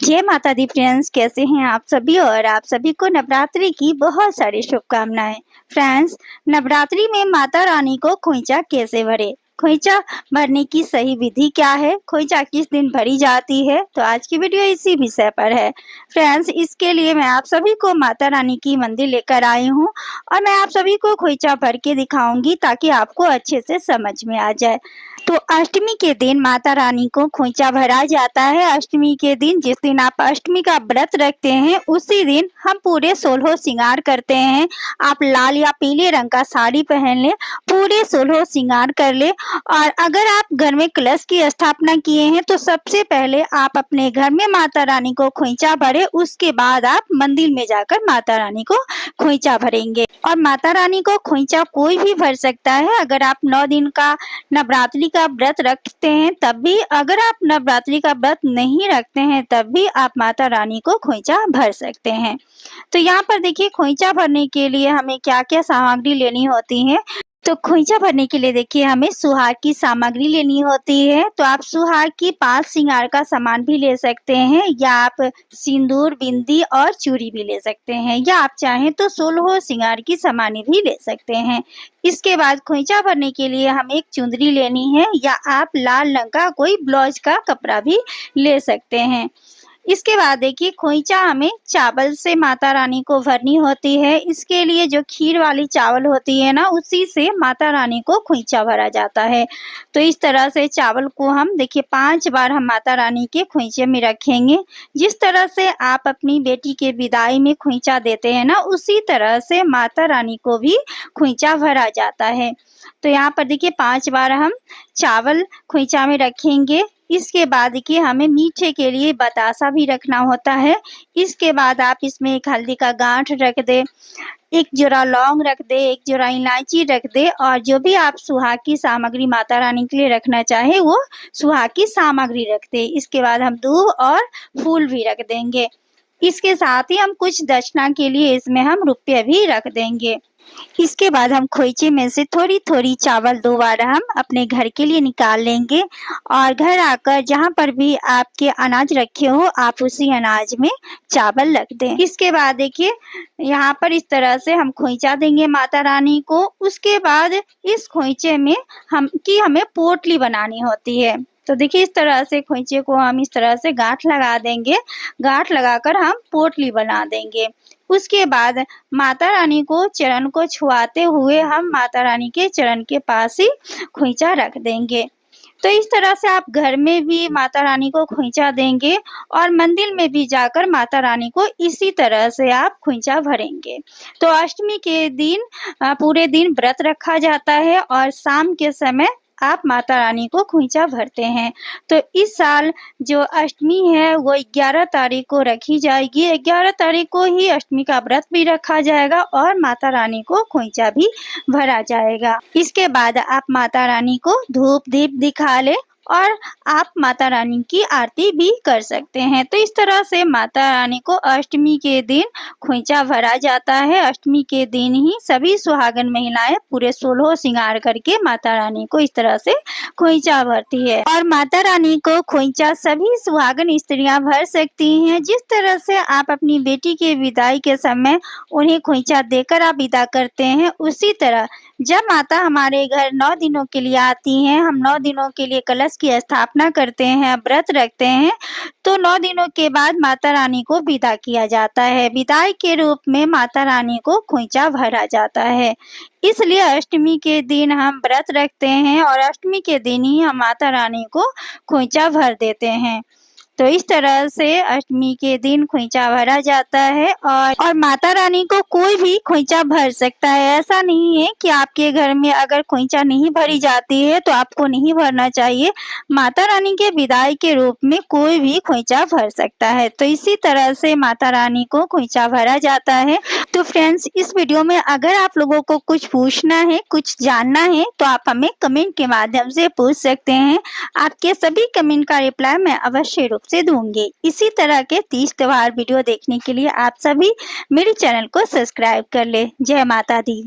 जय माता दी फ्रेंड्स, कैसे हैं आप सभी। और आप सभी को नवरात्रि की बहुत सारी शुभकामनाएं। फ्रेंड्स, नवरात्रि में माता रानी को खोइचा कैसे भरे, खोइचा भरने की सही विधि क्या है, खोइचा किस दिन भरी जाती है, तो आज की वीडियो इसी विषय पर है। फ्रेंड्स, इसके लिए मैं आप सभी को माता रानी की मंदिर लेकर आई हूँ और मैं आप सभी को खोइचा भर के दिखाऊंगी ताकि आपको अच्छे से समझ में आ जाए। तो अष्टमी के दिन माता रानी को खोइचा भरा जाता है। अष्टमी के दिन, जिस दिन आप अष्टमी का व्रत रखते हैं, उसी दिन हम पूरे 16 श्रृंगार करते हैं। आप लाल या पीले रंग का साड़ी पहन ले, पूरे 16 श्रृंगार कर ले। और अगर आप घर में कलश की स्थापना किए हैं तो सबसे पहले आप अपने घर में माता रानी को खोइचा भरे, उसके बाद आप मंदिर में जाकर माता रानी को खोइचा भरेंगे। और माता रानी को खोइचा कोई भी भर सकता है। अगर आप 9 दिन का नवरात्रि का व्रत रखते हैं तब भी, अगर आप नवरात्रि का व्रत नहीं रखते हैं तब भी आप माता रानी को खोइचा भर सकते हैं। तो यहाँ पर देखिए, खोइचा भरने के लिए हमें क्या क्या सामग्री लेनी होती है। तो खोइचा भरने के लिए देखिए, हमें सुहाग की सामग्री लेनी होती है। तो आप सुहाग की 5 श्रृंगार का सामान भी ले सकते हैं, या आप सिंदूर, बिंदी और चूड़ी भी ले सकते हैं, या आप चाहें तो 16 श्रृंगार की सामानें भी ले सकते हैं। इसके बाद खोइचा भरने के लिए हमें एक चुंदरी लेनी है, या आप लाल रंग का कोई ब्लाउज का कपड़ा भी ले सकते हैं। इसके बाद देखिए, खोइचा हमें चावल से माता रानी को भरनी होती है। इसके लिए जो खीर वाली चावल होती है ना, उसी से माता रानी को खोइचा भरा जाता है। तो इस तरह से चावल को हम देखिए 5 बार हम माता रानी के खोइचे में रखेंगे। जिस तरह से आप अपनी बेटी के विदाई में खोइचा देते हैं ना, उसी तरह से माता रानी को भी खोइचा भरा जाता है। तो यहाँ पर देखिए 5 बार हम चावल खोइचा में रखेंगे। इसके बाद देखिए, हमें मीठे के लिए बतासा भी रखना होता है। इसके बाद आप इसमें एक हल्दी का गांठ रख दे, एक जोड़ा लौंग रख दे, एक जोड़ा इलायची रख दे, और जो भी आप सुहाग की सामग्री माता रानी के लिए रखना चाहे वो सुहाग की सामग्री रख दे। इसके बाद हम दूध और फूल भी रख देंगे। इसके साथ ही हम कुछ दक्षिणा के लिए इसमें हम रुपये भी रख देंगे। इसके बाद हम खोइचे में से थोड़ी थोड़ी चावल 2 बार हम अपने घर के लिए निकाल लेंगे, और घर आकर जहाँ पर भी आपके अनाज रखे हो, आप उसी अनाज में चावल रख दें। इसके बाद देखिए, यहाँ पर इस तरह से हम खोइचा देंगे माता रानी को। उसके बाद इस खोइचे में हमें पोटली बनानी होती है। तो देखिए, इस तरह से खोइचे को हम इस तरह से गांठ लगा देंगे। गांठ लगाकर हम पोटली बना देंगे। उसके बाद माता रानी को चरण को छुआते हुए हम माता रानी के चरण के पास ही खोइचा रख देंगे। तो इस तरह से आप घर में भी माता रानी को खोइचा देंगे और मंदिर में भी जाकर माता रानी को इसी तरह से आप खोइचा भरेंगे। तो अष्टमी के दिन पूरे दिन व्रत रखा जाता है और शाम के समय आप माता रानी को खोइचा भरते हैं। तो इस साल जो अष्टमी है वो 11 तारीख को रखी जाएगी। 11 तारीख को ही अष्टमी का व्रत भी रखा जाएगा और माता रानी को खोइचा भी भरा जाएगा। इसके बाद आप माता रानी को धूप दीप दिखा ले और आप माता रानी की आरती भी कर सकते हैं। तो इस तरह से माता रानी को अष्टमी के दिन खोइचा भरा जाता है। अष्टमी के दिन ही सभी सुहागन महिलाएं पूरे 16 श्रृंगार करके माता रानी को इस तरह से खोइचा भरती है। और माता रानी को खोइचा सभी सुहागन स्त्रियां भर सकती हैं। जिस तरह से आप अपनी बेटी के विदाई के समय उन्हें खोइचा देकर आप विदा करते हैं, उसी तरह जब माता हमारे घर 9 दिनों के लिए आती हैं, हम 9 दिनों के लिए कलश की स्थापना करते हैं, व्रत रखते हैं, तो 9 दिनों के बाद माता रानी को विदा किया जाता है। विदाई के रूप में माता रानी को खोइचा भरा जाता है। इसलिए अष्टमी के दिन हम व्रत रखते हैं और अष्टमी के दिन ही हम माता रानी को खोइचा भर देते हैं। तो इस तरह से अष्टमी के दिन खोइचा भरा जाता है। और माता रानी को कोई भी खोइचा भर सकता है। ऐसा नहीं है कि आपके घर में अगर खोइचा नहीं भरी जाती है तो आपको नहीं भरना चाहिए। माता रानी के विदाई के रूप में कोई भी खोइचा भर सकता है। तो इसी तरह से माता रानी को खोइचा भरा जाता है। तो फ्रेंड्स, इस वीडियो में अगर आप लोगों को कुछ पूछना है, कुछ जानना है, तो आप हमें कमेंट के माध्यम से पूछ सकते हैं। आपके सभी कमेंट का रिप्लाई मैं अवश्य रूप से दूंगी। इसी तरह के 30 त्योहार वीडियो देखने के लिए आप सभी मेरे चैनल को सब्सक्राइब कर ले। जय माता दी।